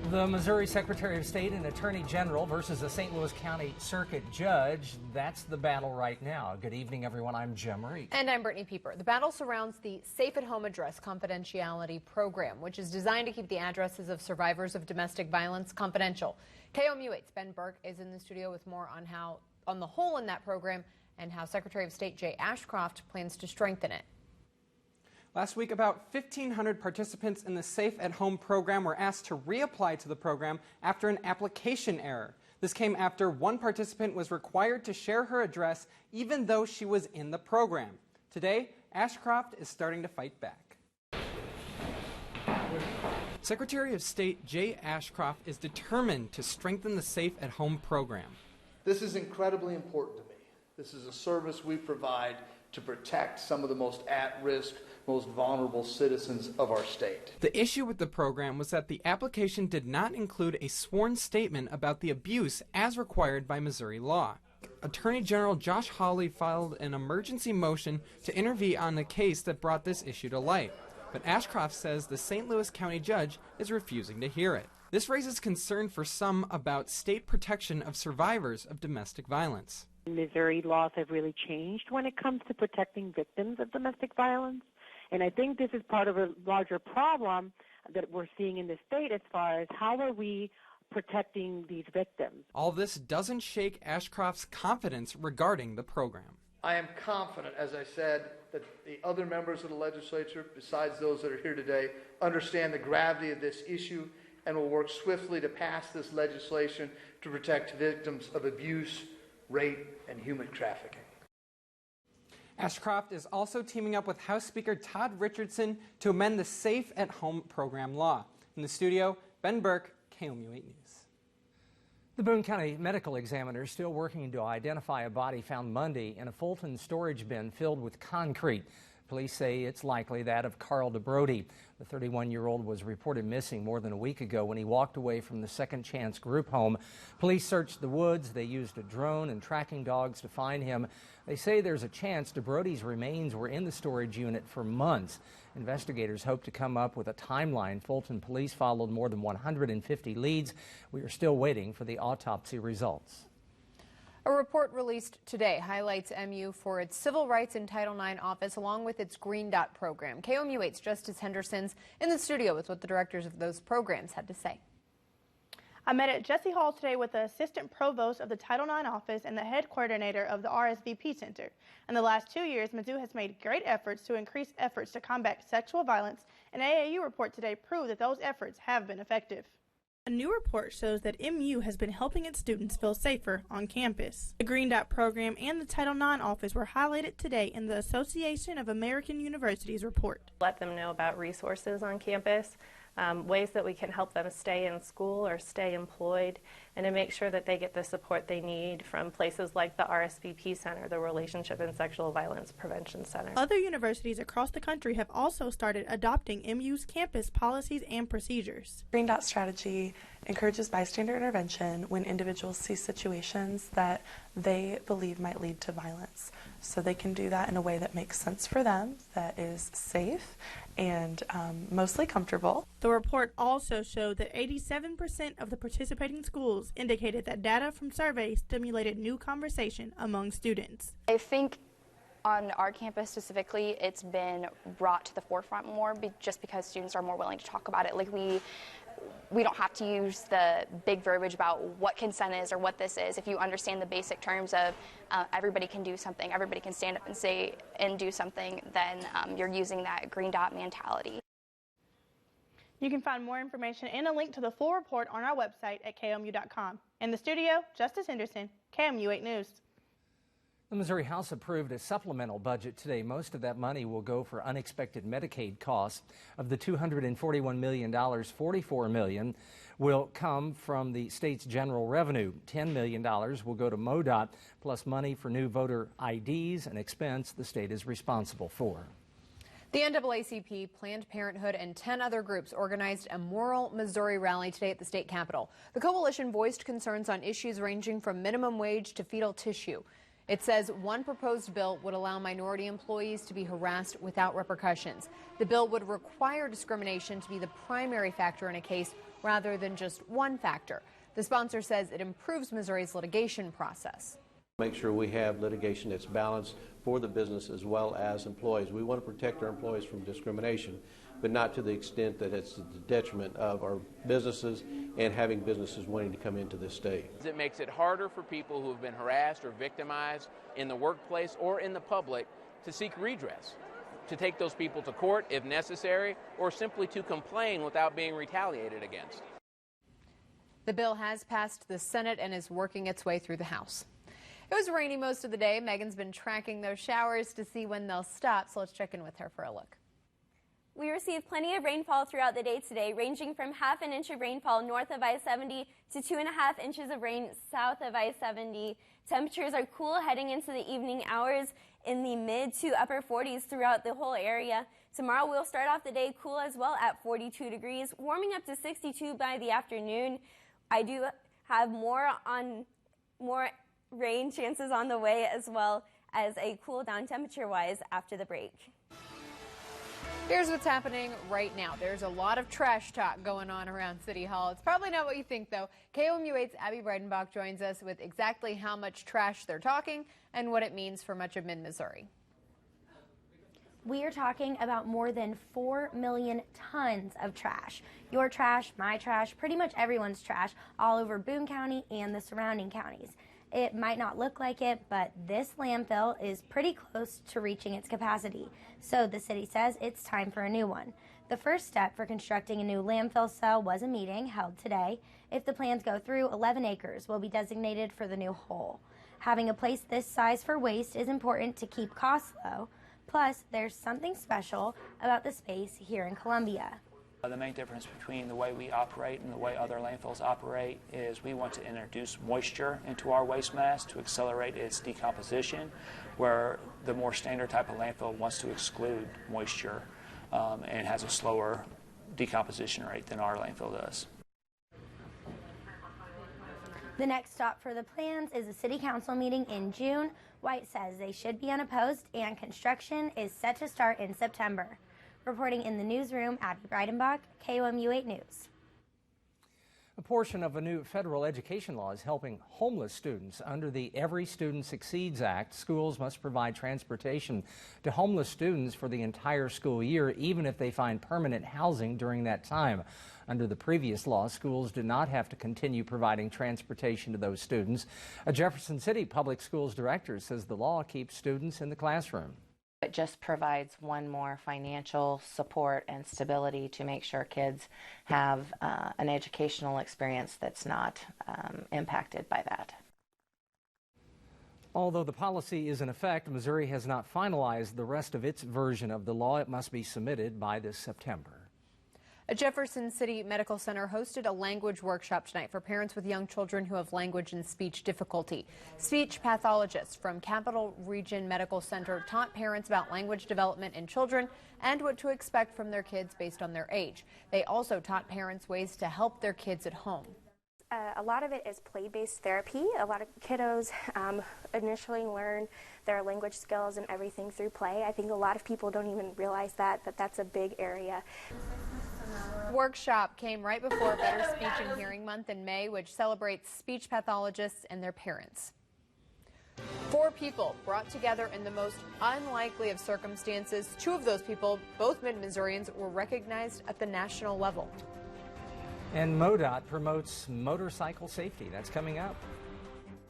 The Missouri Secretary of State and Attorney General versus the St. Louis County Circuit Judge. That's the battle right now. Good evening, everyone. I'm Jim Reed. And I'm Brittany Pieper. The battle surrounds the Safe at Home Address Confidentiality Program, which is designed to keep the addresses of survivors of domestic violence confidential. KOMU 8's Ben Burke is in the studio with more on the hole in that program and how Secretary of State Jay Ashcroft plans to strengthen it. Last week, about 1,500 participants in the Safe at Home program were asked to reapply to the program after an application error. This came after one participant was required to share her address even though she was in the program. Today, Ashcroft is starting to fight back. Secretary of State Jay Ashcroft is determined to strengthen the Safe at Home program. This is incredibly important to me. This is a service we provide to protect some of the most at-risk, most vulnerable citizens of our state. The issue with the program was that the application did not include a sworn statement about the abuse as required by Missouri law. Attorney General Josh Hawley filed an emergency motion to intervene on the case that brought this issue to light. But Ashcroft says the St. Louis County judge is refusing to hear it. This raises concern for some about state protection of survivors of domestic violence. Missouri laws have really changed when it comes to protecting victims of domestic violence. And I think this is part of a larger problem that we're seeing in the state as far as how are we protecting these victims. All this doesn't shake Ashcroft's confidence regarding the program. I am confident, as I said, that the other members of the legislature, besides those that are here today, understand the gravity of this issue and will work swiftly to pass this legislation to protect victims of abuse, rape, and human trafficking. Ashcroft is also teaming up with House Speaker Todd Richardson to amend the Safe at Home program law. In the studio, Ben Burke, KOMU 8 News. The Boone County Medical Examiner is still working to identify a body found Monday in a Fulton storage bin filled with concrete. Police say it's likely that of Carl DeBrody. The 31-year-old was reported missing more than a week ago when he walked away from the Second Chance group home. Police searched the woods. They used a drone and tracking dogs to find him. They say there's a chance DeBrody's remains were in the storage unit for months. Investigators hope to come up with a timeline. Fulton police followed more than 150 leads. We are still waiting for the autopsy results. A report released today highlights MU for its Civil Rights and Title IX office along with its Green Dot program. KOMU 8's Justice Henderson's in the studio with what the directors of those programs had to say. I met at Jesse Hall today with the assistant provost of the Title IX office and the head coordinator of the RSVP Center. In the last 2 years, Mizzou has made great efforts to increase efforts to combat sexual violence. An AAU report today proved that those efforts have been effective. A new report shows that MU has been helping its students feel safer on campus. The Green Dot program and the Title IX office were highlighted today in the Association of American Universities report. Let them know about resources on campus, ways that we can help them stay in school or stay employed, and to make sure that they get the support they need from places like the RSVP Center, the Relationship and Sexual Violence Prevention Center. Other universities across the country have also started adopting MU's campus policies and procedures. Green Dot strategy encourages bystander intervention when individuals see situations that they believe might lead to violence. So they can do that in a way that makes sense for them, that is safe and mostly comfortable. The report also showed that 87% of the participating schools indicated that data from surveys stimulated new conversation among students. I think on our campus specifically, it's been brought to the forefront more just because students are more willing to talk about it. Like we don't have to use the big verbiage about what consent is or what this is. If you understand the basic terms of everybody can do something, everybody can stand up and say and do something, then you're using that Green Dot mentality. You can find more information and a link to the full report on our website at KOMU.com. In the studio, Justice Henderson, KOMU 8 News. The Missouri House approved a supplemental budget today. Most of that money will go for unexpected Medicaid costs. Of the $241 million, $44 million will come from the state's general revenue. $10 million will go to MoDOT, plus money for new voter IDs, an expense the state is responsible for. The NAACP, Planned Parenthood, and 10 other groups organized a Moral Missouri rally today at the state capitol. The coalition voiced concerns on issues ranging from minimum wage to fetal tissue. It says one proposed bill would allow minority employees to be harassed without repercussions. The bill would require discrimination to be the primary factor in a case rather than just one factor. The sponsor says it improves Missouri's litigation process. Make sure we have litigation that's balanced for the business as well as employees. We want to protect our employees from discrimination, but not to the extent that it's to the detriment of our businesses and having businesses wanting to come into this state. It makes it harder for people who have been harassed or victimized in the workplace or in the public to seek redress, to take those people to court if necessary, or simply to complain without being retaliated against. The bill has passed the Senate and is working its way through the House. It was rainy most of the day. Megan's been tracking those showers to see when they'll stop, so let's check in with her for a look. We received plenty of rainfall throughout the day today, ranging from ½ an inch of rainfall north of I-70 to 2.5 inches of rain south of I-70. Temperatures are cool heading into the evening hours in the mid to upper 40s throughout the whole area. Tomorrow we'll start off the day cool as well at 42 degrees, warming up to 62 by the afternoon. I do have more rain chances on the way, as well as a cool down temperature-wise after the break. Here's what's happening right now. There's a lot of trash talk going on around City Hall. It's probably not what you think, though. KOMU 8's Abby Breidenbach joins us with exactly how much trash they're talking and what it means for much of mid-Missouri. We are talking about more than 4 million tons of trash. Your trash, my trash, pretty much everyone's trash, all over Boone County and the surrounding counties. It might not look like it, but this landfill is pretty close to reaching its capacity. So the city says it's time for a new one. The first step for constructing a new landfill cell was a meeting held today. If the plans go through, 11 acres will be designated for the new hole. Having a place this size for waste is important to keep costs low. Plus, there's something special about the space here in Columbia. The main difference between the way we operate and the way other landfills operate is we want to introduce moisture into our waste mass to accelerate its decomposition, where the more standard type of landfill wants to exclude moisture and has a slower decomposition rate than our landfill does. The next stop for the plans is a city council meeting in June. White says they should be unopposed and construction is set to start in September. Reporting in the newsroom, Abby Breidenbach, KOMU 8 News. A portion of a new federal education law is helping homeless students. Under the Every Student Succeeds Act, schools must provide transportation to homeless students for the entire school year, even if they find permanent housing during that time. Under the previous law, schools did not have to continue providing transportation to those students. A Jefferson City Public Schools director says the law keeps students in the classroom. It just provides one more financial support and stability to make sure kids have an educational experience that's not impacted by that. Although the policy is in effect, Missouri has not finalized the rest of its version of the law. It must be submitted by this September. A Jefferson City Medical Center hosted a language workshop tonight for parents with young children who have language and speech difficulty. Speech pathologists from Capital Region Medical Center taught parents about language development in children and what to expect from their kids based on their age. They also taught parents ways to help their kids at home. A lot of it is play-based therapy. A lot of kiddos initially learn their language skills and everything through play. I think a lot of people don't even realize that that's a big area. Workshop came right before Better Speech and Hearing Month in May, which celebrates speech pathologists and their parents. 4 people brought together in the most unlikely of circumstances. 2 of those people, both mid-Missourians, were recognized at the national level. And MoDOT promotes motorcycle safety. That's coming up.